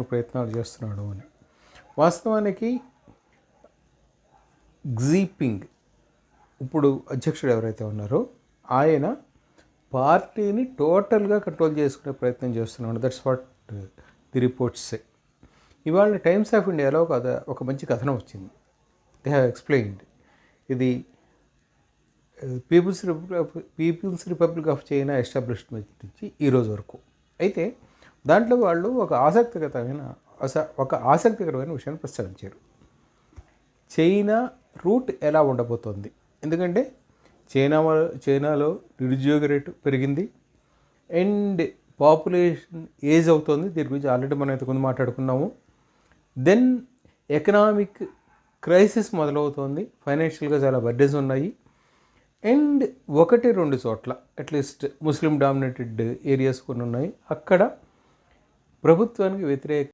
ప్రయత్నాలు చేస్తున్నాడు అని. వాస్తవానికి గ్జీపింగ్ ఇప్పుడు అధ్యక్షుడు ఎవరైతే ఉన్నారో ఆయన పార్టీని టోటల్గా కంట్రోల్ చేసుకునే ప్రయత్నం చేస్తున్నాడు. That's what the reports say. ఇవాళ టైమ్స్ ఆఫ్ ఇండియాలో ఒక మంచి కథనం వచ్చింది. దే హ్యావ్ ఎక్స్ప్లెయిన్డ్ ఇది People's Republic of China establishment నుంచి ఈరోజు వరకు. అయితే దాంట్లో వాళ్ళు ఒక ఆసక్తికరమైన విషయాన్ని ప్రస్తావించారు. చైనా రూట్ ఎలా ఉండబోతోంది. ఎందుకంటే చైనాలో నిరుద్యోగ రేటు పెరిగింది అండ్ పాపులేషన్ ఏజ్ అవుతుంది. దీని గురించి ఆల్రెడీ మనం ఇంతకుముందు మాట్లాడుకున్నాము. దెన్ ఎకనామిక్ క్రైసిస్ మొదలవుతోంది. ఫైనాన్షియల్గా చాలా బర్డెన్స్ ఉన్నాయి. అండ్ 1-2 చోట్ల అట్లీస్ట్ ముస్లిం డామినేటెడ్ ఏరియాస్ కొన్ని ఉన్నాయి. అక్కడ ప్రభుత్వానికి వ్యతిరేక